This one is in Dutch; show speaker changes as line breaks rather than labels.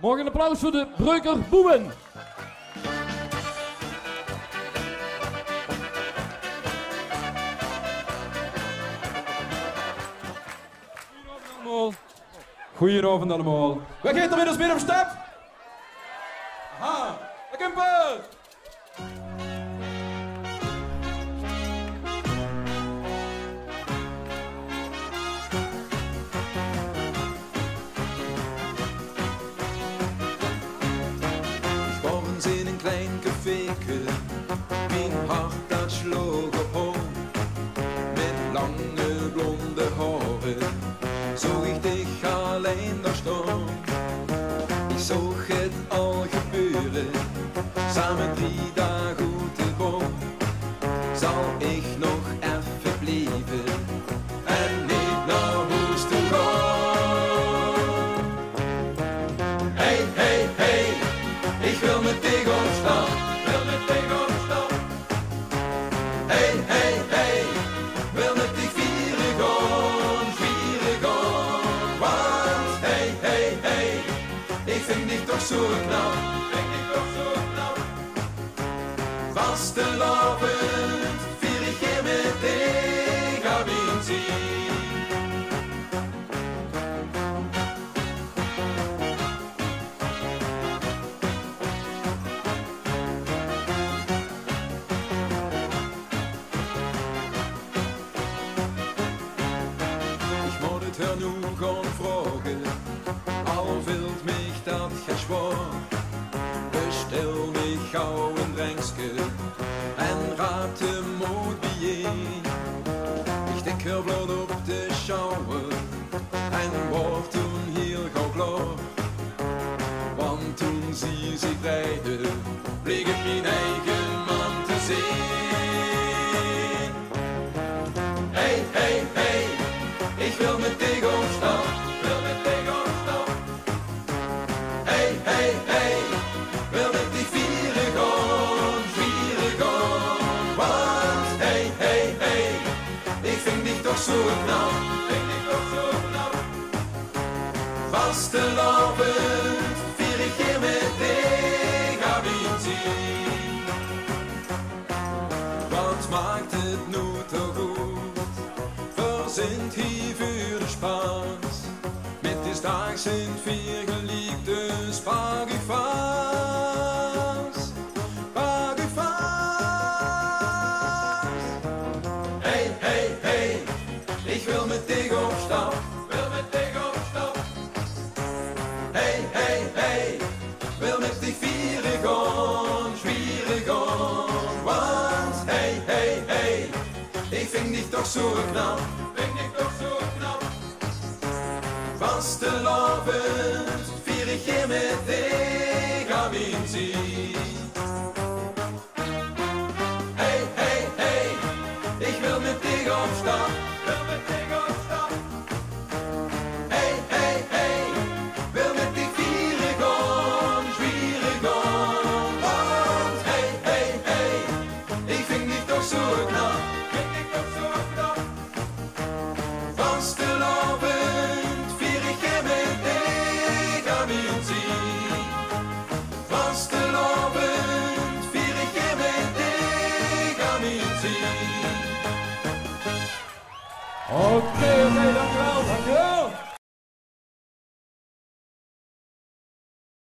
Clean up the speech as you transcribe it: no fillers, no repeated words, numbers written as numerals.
Morgen een applaus voor de Breuker Boemen.
Goedenavond allemaal. Wij gaan er inmiddels meer op stap. Aha, de Kemper.
Morgens in een klein caféke, mijn hart dat sloeg op hoog. Met lange blonde haren, zo ik dich alleen daar staan. Ik zag het al gebeuren, samen 3 dagen goed te boom. Zal ik nog even blijven en niet naar huis toe gaan? Hey, hey, hey, ik wil met dich opstaan, wil met dich opstaan. Hey, hey, hey, wil met dich vieren gaan, vieren gaan. Want hey, hey, hey, ik vind dich toch zo knap, vind dich toch zo knap. Vastelavond vier ik hier met dich, ga wie zien. Ich moet het her nu gaan vragen, al wilt mich dat geschwoor. Bestel mich gauw een drankje en raad de moed bijeen. Ich denk er bloot op de schouwen en word toen heel gauw klaar. Want toen zie zich rijden, bleek het mijn eigen man te zien. Hey, hey, hey, ik wil met dich opstaan, wil met dich opstaan. Hey, hey, hey, wil met dich vieren gaan, vieren gaan. Want hey, hey, hey, ik vind dich toch zo knap, vind dich toch zo knap. Vastelavond vier ik hier met dich, ga wie zien. Wat maakt het nu toch goed? Verzint hier voor de Spaans. Met de daags in 4 gelijk de Spagifas. Spagifas. Hey, hey, hey, ik wil met dich opstaan, wil met dich opstaan. Hey, hey, hey, wil met dich vieren gaan, vieren gaan. Want hey, hey, hey, ik vind dich toch zo knap, vind dich toch zo knap. Vastelavond vier ik hier met dich, ga wie zien. Hey, hey, hey, ik wil met dich opstaan, wil met dich opstaan. Hey, hey, hey, wil met dich vieren gaan, vieren gaan. Want hey, hey, hey, ik vind dich toch zo knap, vind dich toch zo knap. Vastelavond vier ik hier met dich, ga wie zien. Vastelavond vier ik hier met dich, ga wie zien.
Oké.